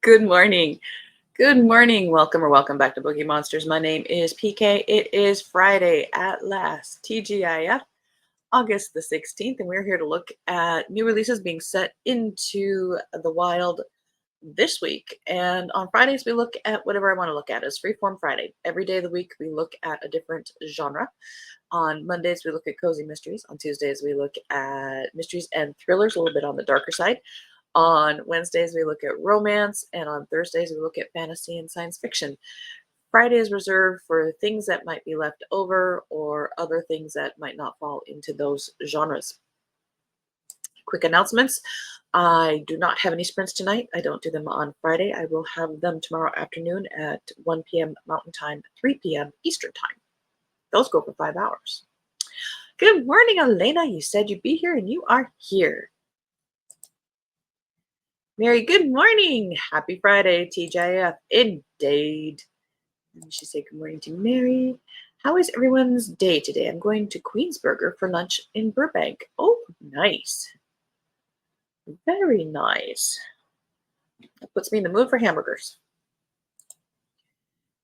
Good morning. Good morning. Welcome or welcome back to Bookeemonsters. My name is PK. It is Friday at last, TGIF, August the 16th, and we're here to look at new releases being set into the wild this week. And on Fridays, we look at whatever I want to look at. It's Freeform Friday. Every day of the week, we look at a different genre. On Mondays, we look at cozy mysteries. On Tuesdays, we look at mysteries and thrillers, a little bit on the darker side. On Wednesdays, we look at romance, and on Thursdays, we look at fantasy and science fiction. Friday is reserved for things that might be left over or other things that might not fall into those genres. Quick announcements. I do not have any sprints tonight. I don't do them on Friday. I will have them tomorrow afternoon at 1 p.m. Mountain Time, 3 p.m. Eastern Time. Those go for 5 hours. Good morning, Elena. You said you'd be here, and you are here. Mary, good morning. Happy Friday, TGIF. Indeed. And she said good morning to Mary. How is everyone's day today? I'm going to Queensburger for lunch in Burbank. Oh, nice. Very nice. That puts me in the mood for hamburgers.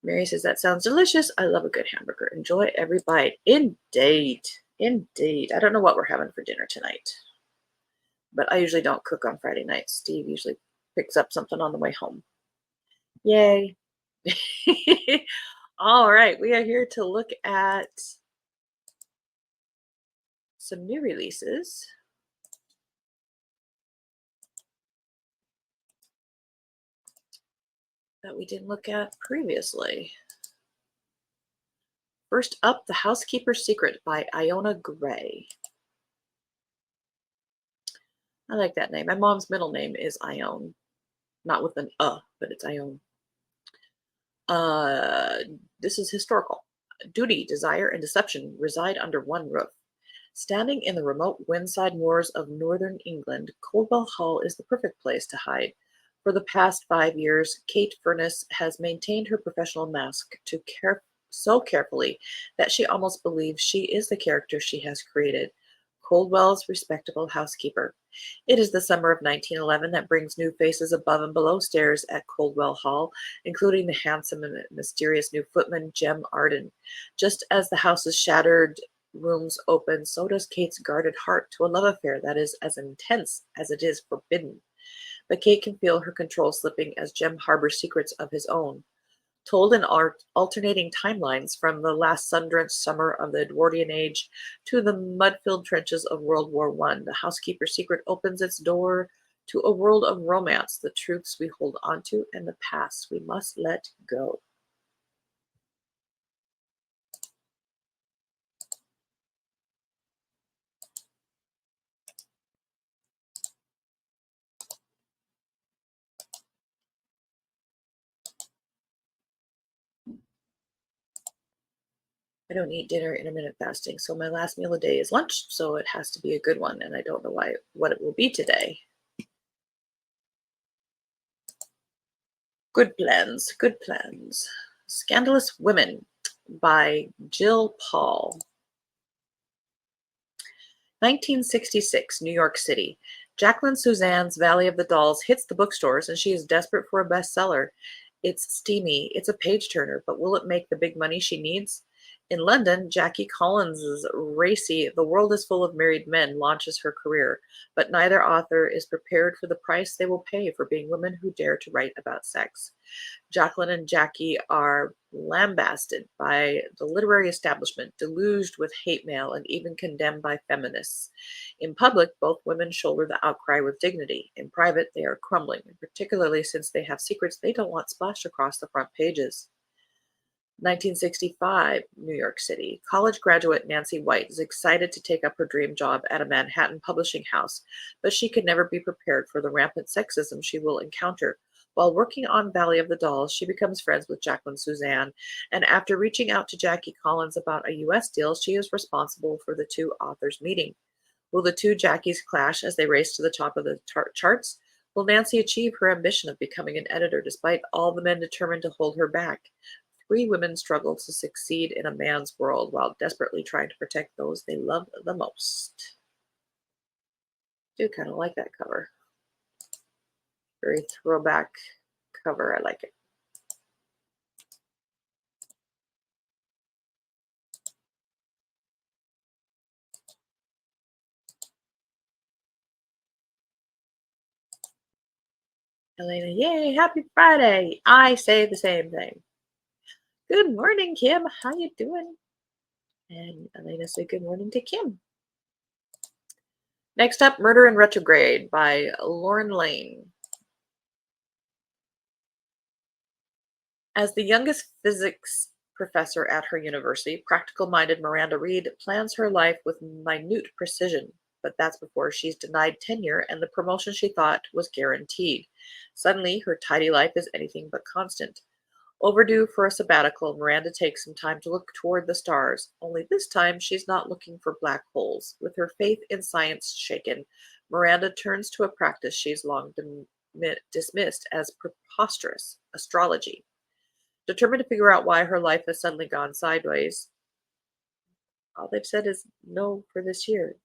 Mary says, that sounds delicious. I love a good hamburger. Enjoy every bite. Indeed. Indeed. I don't know what we're having for dinner tonight, but I usually don't cook on Friday nights. Steve usually picks up something on the way home. Yay. All right, we are here to look at some new releases. That we didn't look at previously. First up, The Housekeeper's Secret by Iona Gray. I like that name. My mom's middle name is Ione. Not with an but it's Ione. This is historical. Duty, desire, and deception reside under one roof. Standing in the remote windside moors of northern England, Coldwell Hall is the perfect place to hide. For the past 5 years, Kate Furness has maintained her professional mask so carefully that she almost believes she is the character she has created, Coldwell's respectable housekeeper. It is the summer of 1911 that brings new faces above and below stairs at Coldwell Hall, including the handsome and mysterious new footman, Jem Arden. Just as the house's shattered rooms open, so does Kate's guarded heart to a love affair that is as intense as it is forbidden. But Kate can feel her control slipping as Jem harbors secrets of his own. Told in alternating timelines from the last sun-drenched summer of the Edwardian Age to the mud-filled trenches of World War I, The Housekeeper's Secret opens its door to a world of romance, the truths we hold onto, and the past we must let go. I don't eat dinner intermittent fasting, so my last meal a day is lunch, so it has to be a good one, and I don't know what it will be today. Good plans, good plans. Scandalous Women by Jill Paul. 1966, New York City. Jacqueline Suzanne's Valley of the Dolls hits the bookstores, and she is desperate for a bestseller. It's steamy, it's a page-turner, but will it make the big money she needs? In London, Jackie Collins's racy The World is Full of Married Men launches her career, but neither author is prepared for the price they will pay for being women who dare to write about sex. Jacqueline and Jackie are lambasted by the literary establishment, deluged with hate mail, and even condemned by feminists. In public, both women shoulder the outcry with dignity. In private, they are crumbling, particularly since they have secrets they don't want splashed across the front pages. 1965, New York City. College graduate Nancy White is excited to take up her dream job at a Manhattan publishing house, but she could never be prepared for the rampant sexism she will encounter. While working on Valley of the Dolls, she becomes friends with Jacqueline Suzanne, and after reaching out to Jackie Collins about a U.S. deal, she is responsible for the two authors meeting. Will the two Jackies clash as they race to the top of the charts? Will Nancy achieve her ambition of becoming an editor despite all the men determined to hold her back? Three women struggle to succeed in a man's world while desperately trying to protect those they love the most. I do kind of like that cover. Very throwback cover. I like it. Elena, yay, happy Friday. I say the same thing. Good morning, Kim. How you doing? And Elena said good morning to Kim. Next up, Murder in Retrograde by Lauren Lane. As the youngest physics professor at her university, practical-minded Miranda Reed plans her life with minute precision. But that's before she's denied tenure and the promotion she thought was guaranteed. Suddenly, her tidy life is anything but constant. Overdue for a sabbatical, Miranda takes some time to look toward the stars. Only this time, she's not looking for black holes. With her faith in science shaken, Miranda turns to a practice she's long dismissed as preposterous: astrology. Determined to figure out why her life has suddenly gone sideways, all they've said is no for this year.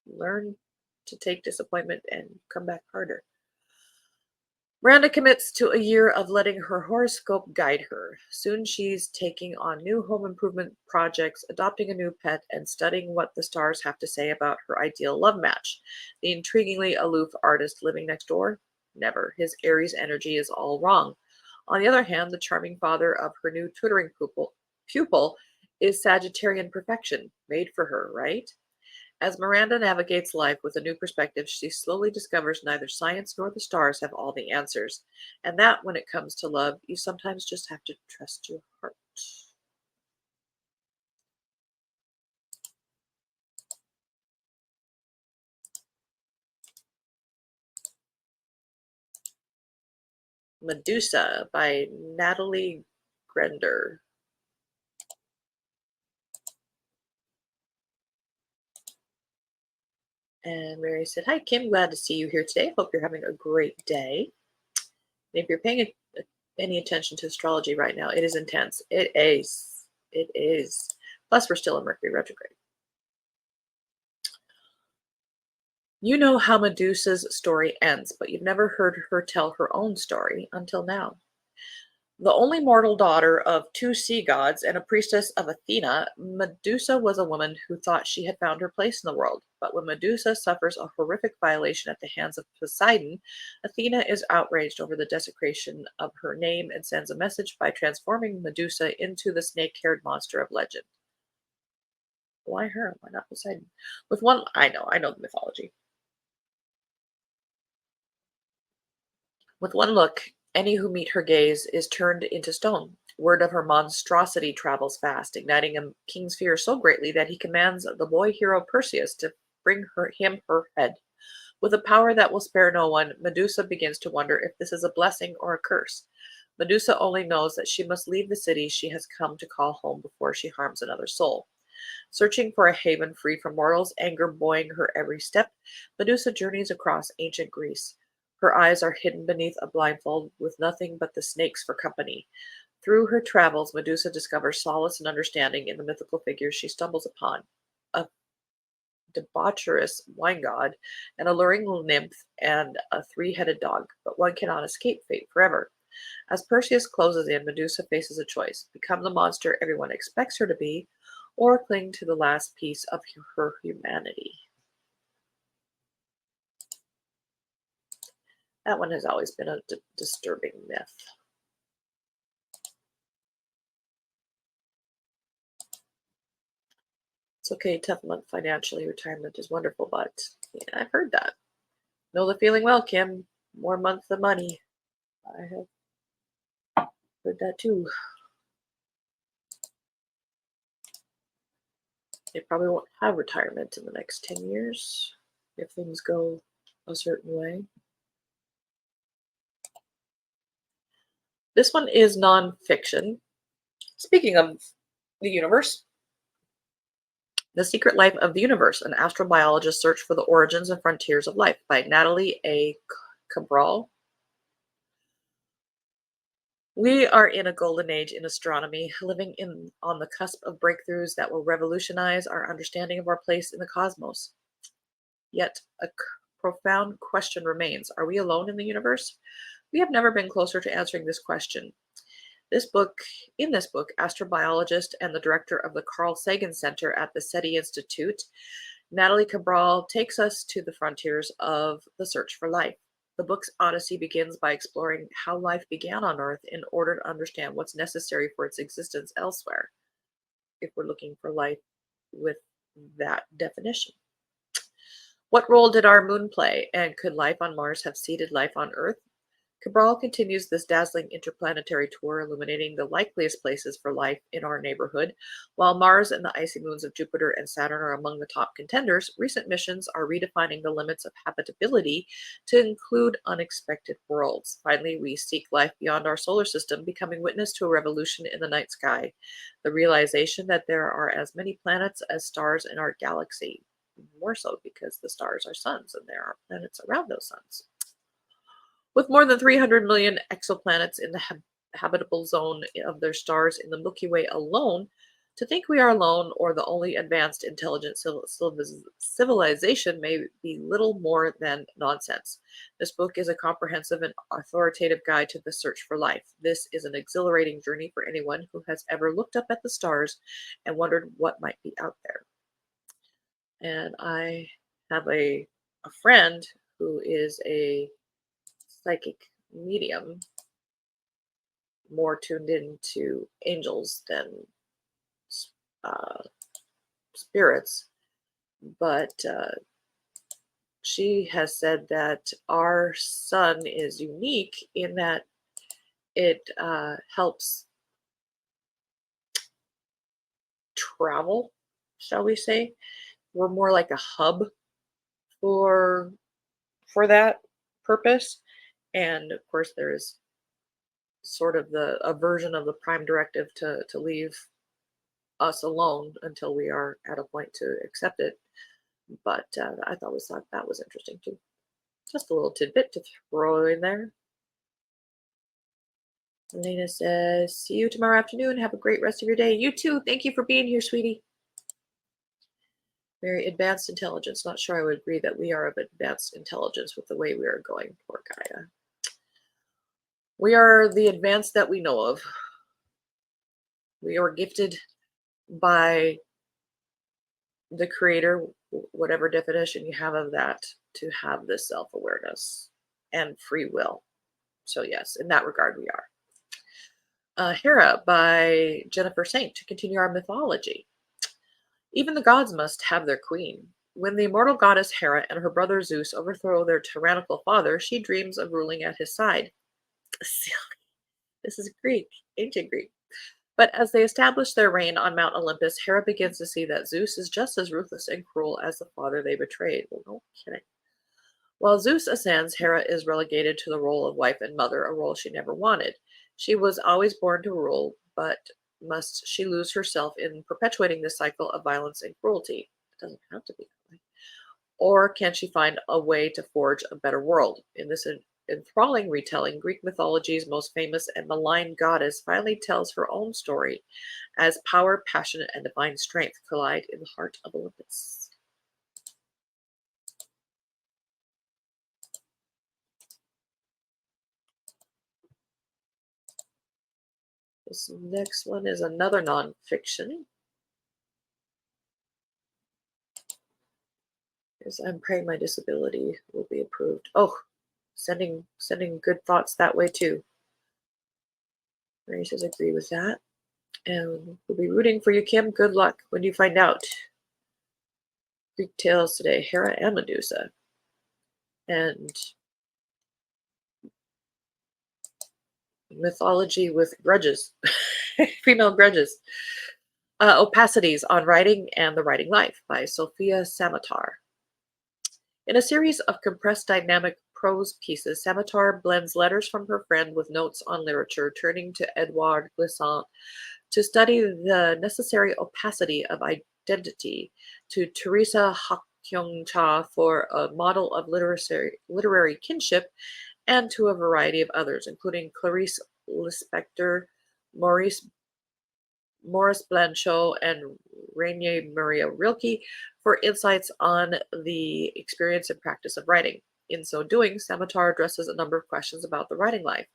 Learn to take disappointment and come back harder. Miranda commits to a year of letting her horoscope guide her. Soon she's taking on new home improvement projects, adopting a new pet, and studying what the stars have to say about her ideal love match. The intriguingly aloof artist living next door? Never. His Aries energy is all wrong. On the other hand, the charming father of her new tutoring pupil is Sagittarian perfection, made for her, right? As Miranda navigates life with a new perspective, she slowly discovers neither science nor the stars have all the answers, and that when it comes to love, you sometimes just have to trust your heart. Medusa by Natalie Grender. And Mary said, hi, Kim. Glad to see you here today. Hope you're having a great day. And if you're paying any attention to astrology right now, it is intense. It is. It is. Plus, we're still in Mercury retrograde. You know how Medusa's story ends, but you've never heard her tell her own story until now. The only mortal daughter of two sea gods and a priestess of Athena, Medusa was a woman who thought she had found her place in the world. But when Medusa suffers a horrific violation at the hands of Poseidon, Athena is outraged over the desecration of her name and sends a message by transforming Medusa into the snake-haired monster of legend. Why her? Why not Poseidon? With one, I know the mythology. With one look, any who meet her gaze is turned into stone. Word of her monstrosity travels fast, igniting a king's fear so greatly that he commands the boy hero Perseus to bring him her head. With a power that will spare no one, Medusa begins to wonder if this is a blessing or a curse. Medusa only knows that she must leave the city she has come to call home before she harms another soul. Searching for a haven free from mortals, anger buoying her every step, Medusa journeys across ancient Greece. Her eyes are hidden beneath a blindfold, with nothing but the snakes for company. Through her travels, Medusa discovers solace and understanding in the mythical figures she stumbles upon: a debaucherous wine god, an alluring nymph, and a three-headed dog. But one cannot escape fate forever. As Perseus closes in, Medusa faces a choice: become the monster everyone expects her to be, or cling to the last piece of her humanity. That one has always been a disturbing myth. It's okay, tough month financially. Retirement is wonderful, but yeah, I've heard that. Know the feeling well, Kim. More month than money. I have heard that too. They probably won't have retirement in the next 10 years if things go a certain way. This one is nonfiction. Speaking of the universe, The Secret Life of the Universe, an astrobiologist's search for the origins and frontiers of life by Natalie A. Cabral. We are in a golden age in astronomy, living on the cusp of breakthroughs that will revolutionize our understanding of our place in the cosmos. Yet, a profound question remains: are we alone in the universe? We have never been closer to answering this question. This book, in this book, astrobiologist and the director of the Carl Sagan Center at the SETI Institute, Natalie Cabral takes us to the frontiers of the search for life. The book's odyssey begins by exploring how life began on Earth in order to understand what's necessary for its existence elsewhere, if we're looking for life with that definition. What role did our moon play, and could life on Mars have seeded life on Earth? Cabral continues this dazzling interplanetary tour, illuminating the likeliest places for life in our neighborhood. While Mars and the icy moons of Jupiter and Saturn are among the top contenders, recent missions are redefining the limits of habitability to include unexpected worlds. Finally, we seek life beyond our solar system, becoming witness to a revolution in the night sky, the realization that there are as many planets as stars in our galaxy. More so because the stars are suns and there are planets around those suns. With more than 300 million exoplanets in the habitable zone of their stars in the Milky Way alone, to think we are alone or the only advanced intelligent civilization may be little more than nonsense. This book is a comprehensive and authoritative guide to the search for life. This is an exhilarating journey for anyone who has ever looked up at the stars and wondered what might be out there. And I have a friend who is a psychic medium, more tuned into angels than spirits, but she has said that our sun is unique in that it helps travel, shall we say. We're more like a hub for that purpose. And of course, there is sort of a version of the prime directive to leave us alone until we are at a point to accept it. But I thought that was interesting too. Just a little tidbit to throw in there. Elena says, see you tomorrow afternoon. Have a great rest of your day. You too. Thank you for being here, sweetie. Very advanced intelligence. Not sure I would agree that we are of advanced intelligence with the way we are going. Poor Gaia. We are the advanced that we know of. We are gifted by the Creator, whatever definition you have of that, to have this self-awareness and free will. So yes, in that regard, we are. Hera by Jennifer Saint, to continue our mythology. Even the gods must have their queen. When the immortal goddess Hera and her brother Zeus overthrow their tyrannical father, she dreams of ruling at his side. Silly. This is Greek, ancient Greek. But as they establish their reign on Mount Olympus, Hera begins to see that Zeus is just as ruthless and cruel as the father they betrayed. Well, no kidding. While Zeus ascends, Hera is relegated to the role of wife and mother, a role she never wanted. She was always born to rule, but must she lose herself in perpetuating this cycle of violence and cruelty? It doesn't have to be that way. Or can she find a way to forge a better world? In this enthralling retelling, Greek mythology's most famous and maligned goddess finally tells her own story as power, passion, and divine strength collide in the heart of Olympus. This next one is another nonfiction. I'm praying my disability will be approved. Oh, sending good thoughts that way too. Mary says, agree with that. And we'll be rooting for you, Kim. Good luck when you find out. Greek tales today, Hera and Medusa. And mythology with grudges, female grudges. Opacities on Writing and the Writing Life by Sophia Samatar. In a series of compressed dynamic prose pieces, Samatar blends letters from her friend with notes on literature, turning to Edouard Glissant to study the necessary opacity of identity, to Teresa Hak-kyung-cha for a model of literary kinship, and to a variety of others, including Clarice Lispector, Maurice Blanchot, and Rainier Maria Rilke, for insights on the experience and practice of writing. In so doing, Samatar addresses a number of questions about the writing life.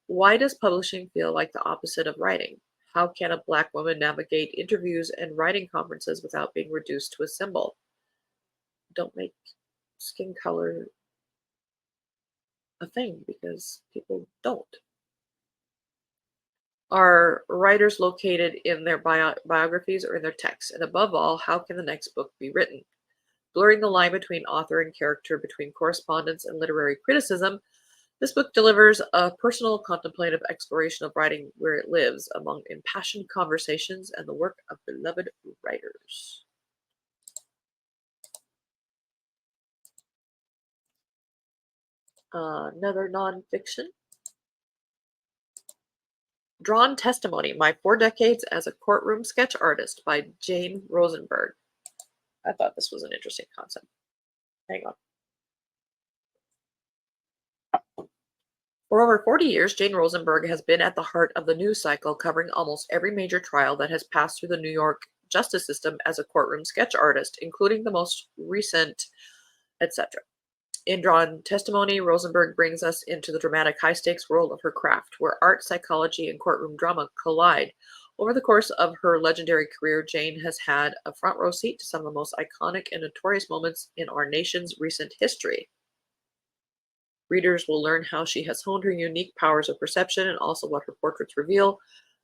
Why does publishing feel like the opposite of writing? How can a Black woman navigate interviews and writing conferences without being reduced to a symbol? Don't make skin color a thing because people don't. Are writers located in their biographies or in their texts? And above all, how can the next book be written? Blurring the line between author and character, between correspondence and literary criticism, this book delivers a personal, contemplative exploration of writing where it lives, among impassioned conversations and the work of beloved writers. Another nonfiction. Drawn Testimony, My 4 Decades as a Courtroom Sketch Artist by Jane Rosenberg. I thought this was an interesting concept. Hang on. For over 40 years, Jane Rosenberg has been at the heart of the news cycle, covering almost every major trial that has passed through the New York justice system as a courtroom sketch artist, including the most recent, etc. In Drawn Testimony, Rosenberg brings us into the dramatic high-stakes world of her craft, where art, psychology, and courtroom drama collide. Over the course of her legendary career, Jane has had a front-row seat to some of the most iconic and notorious moments in our nation's recent history. Readers will learn how she has honed her unique powers of perception and also what her portraits reveal,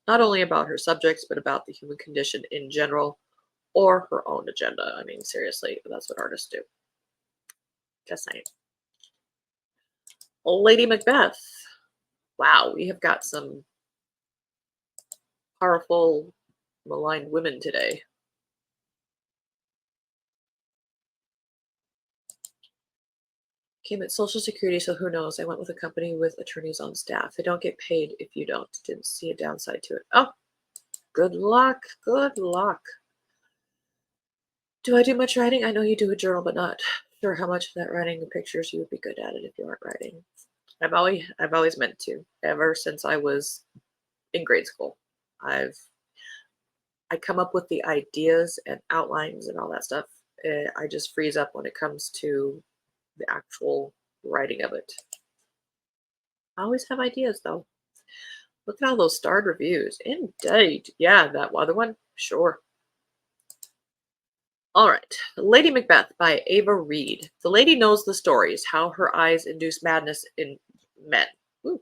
not only about her subjects, but about the human condition in general, or her own agenda. I mean, seriously, that's what artists do. Just saying. Lady Macbeth. Wow, we have got some powerful, maligned women today. Came at Social Security, so who knows? I went with a company with attorneys on staff. They don't get paid if you don't. Didn't see a downside to it. Oh, good luck. Good luck. Do I do much writing? I know you do a journal, but not sure how much of that writing and pictures you would be good at it if you aren't writing. I've always meant to. Ever since I was in grade school. I come up with the ideas and outlines and all that stuff. I just freeze up when it comes to the actual writing of it. I always have ideas though. Look at all those starred reviews. Indeed. Yeah, that other one? Sure. All right. Lady Macbeth by Ava Reed. The lady knows the stories, how her eyes induce madness in men. Ooh.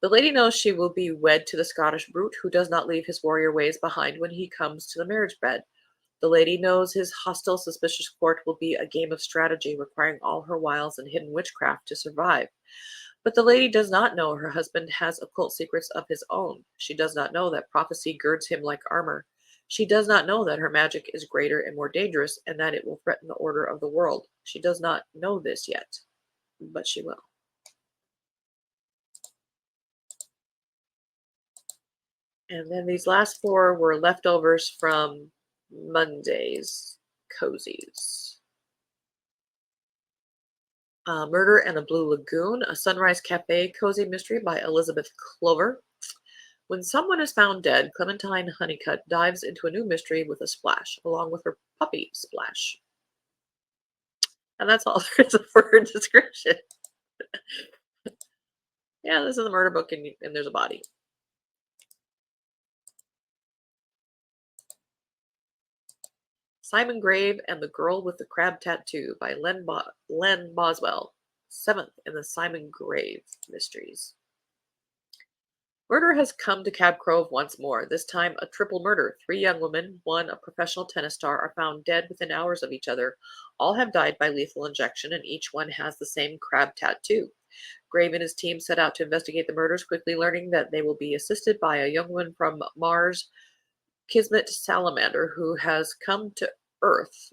The lady knows she will be wed to the Scottish brute who does not leave his warrior ways behind when he comes to the marriage bed. The lady knows his hostile, suspicious court will be a game of strategy requiring all her wiles and hidden witchcraft to survive. But the lady does not know her husband has occult secrets of his own. She does not know that prophecy girds him like armor. She does not know that her magic is greater and more dangerous and that it will threaten the order of the world. She does not know this yet, but she will. And then these last 4 were leftovers from Monday's cozies. Murder and the Blue Lagoon, a Sunrise Cafe cozy mystery by Elizabeth Clover. When someone is found dead, Clementine Honeycutt dives into a new mystery with a splash, along with her puppy Splash. And that's all there is for her description. Yeah, this is a murder book and there's a body. Simon Grave and the Girl with the Crab Tattoo by Len Boswell, 7th in the Simon Grave mysteries. Murder has come to Cab Cove once more, this time a triple murder. 3 young women, one a professional tennis star, are found dead within hours of each other. All have died by lethal injection, and each one has the same crab tattoo. Grave and his team set out to investigate the murders, quickly learning that they will be assisted by a young woman from Mars, Kismet Salamander, who has come to Earth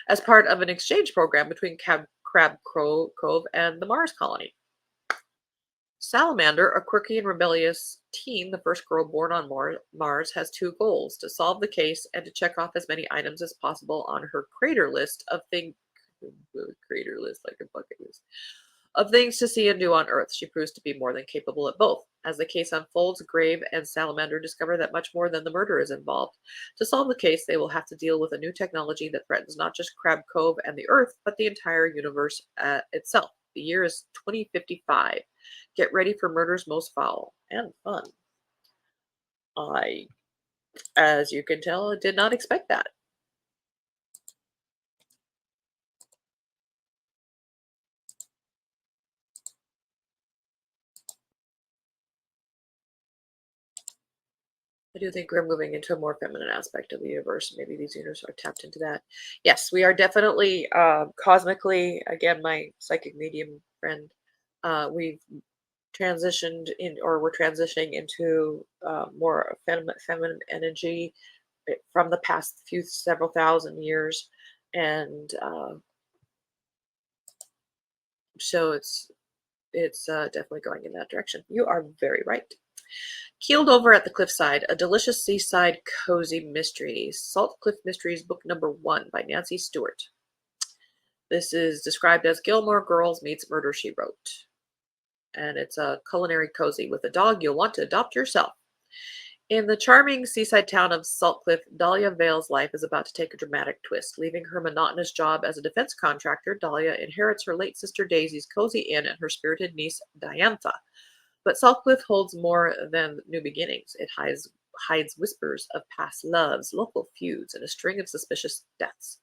as part of an exchange program between Crab Cove and the Mars colony. Salamander, a quirky and rebellious teen, the first girl born on Mars, has 2 goals: to solve the case and to check off as many items as possible on her crater list of things. Crater list, like a bucket list of things to see and do on Earth. She proves to be more than capable at both. As the case unfolds, Grave and Salamander discover that much more than the murder is involved. To solve the case, they will have to deal with a new technology that threatens not just Crab Cove and the Earth, but the entire universe itself. The year is 2055. Get ready for murders most foul and fun. I, as you can tell, did not expect that. I do think we're moving into a more feminine aspect of the universe. Maybe these universes are tapped into that. Yes, we are definitely cosmically, again, my psychic medium friend, we've transitioned in, or we're transitioning into more feminine energy from the past few several thousand years. And so it's definitely going in that direction. You are very right. Keeled Over at the Cliffside, a delicious seaside cozy mystery. Salt Cliff Mysteries, book number 1 by Nancy Stewart. This is described as Gilmore Girls meets Murder, She Wrote. And it's a culinary cozy with a dog you'll want to adopt yourself. In the charming seaside town of Salt Cliff, Dahlia Vale's life is about to take a dramatic twist. Leaving her monotonous job as a defense contractor, Dahlia inherits her late sister Daisy's cozy inn and her spirited niece Diantha. But Saltcliffe holds more than new beginnings. It hides whispers of past loves, local feuds, and a string of suspicious deaths.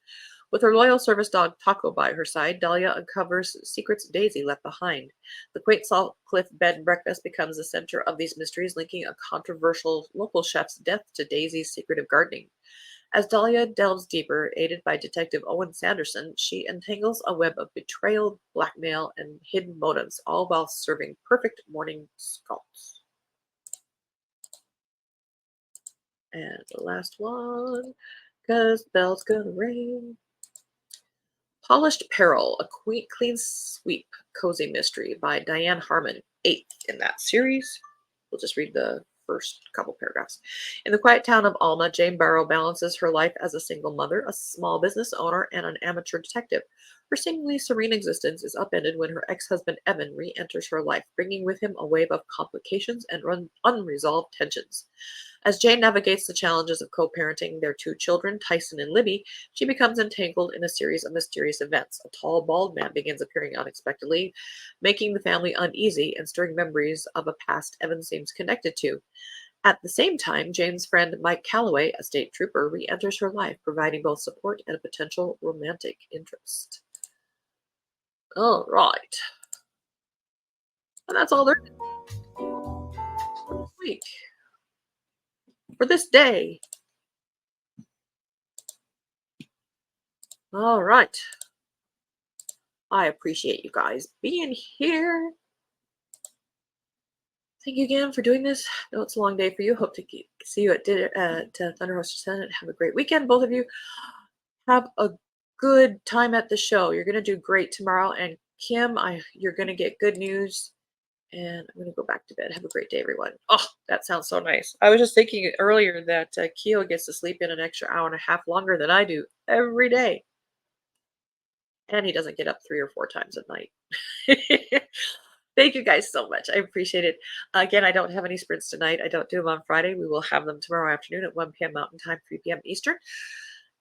With her loyal service dog Taco by her side, Dahlia uncovers secrets Daisy left behind. The quaint Saltcliffe bed and breakfast becomes the center of these mysteries, linking a controversial local chef's death to Daisy's secretive gardening. As Dahlia delves deeper, aided by Detective Owen Sanderson, she entangles a web of betrayal, blackmail, and hidden motives, all while serving perfect morning scones. And the last one, because bell's gonna ring. Polished Peril, a clean sweep cozy mystery by Diane Harmon, 8th in that series. We'll just read the first couple paragraphs. In the quiet town of Alma, Jane Barrow balances her life as a single mother, a small business owner, and an amateur detective. Her seemingly serene existence is upended when her ex-husband Evan re-enters her life, bringing with him a wave of complications and unresolved tensions. As Jane navigates the challenges of co-parenting their 2 children, Tyson and Libby, she becomes entangled in a series of mysterious events. A tall, bald man begins appearing unexpectedly, making the family uneasy and stirring memories of a past Evan seems connected to. At the same time, Jane's friend Mike Calloway, a state trooper, re-enters her life, providing both support and a potential romantic interest. All right. And that's all there is for this week. For this day. All right. I appreciate you guys being here. Thank you again for doing this. I know it's a long day for you. Hope to see you at Thunderhost Senate. Have a great weekend, both of you. Have a good time at the show. You're going to do great tomorrow. And Kim, you're going to get good news. And I'm going to go back to bed. Have a great day, everyone. Oh, that sounds so nice. I was just thinking earlier that Keo gets to sleep in an extra hour and a half longer than I do every day. And he doesn't get up 3 or 4 times at night. Thank you guys so much. I appreciate it. Again, I don't have any sprints tonight. I don't do them on Friday. We will have them tomorrow afternoon at 1 p.m. Mountain Time, 3 p.m. Eastern.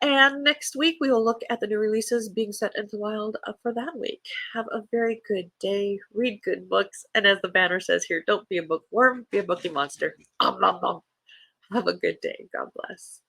And next week, we will look at the new releases being set into wild for that week. Have a very good day. Read good books. And as the banner says here, don't be a bookworm, be a bookie monster. Have a good day. God bless.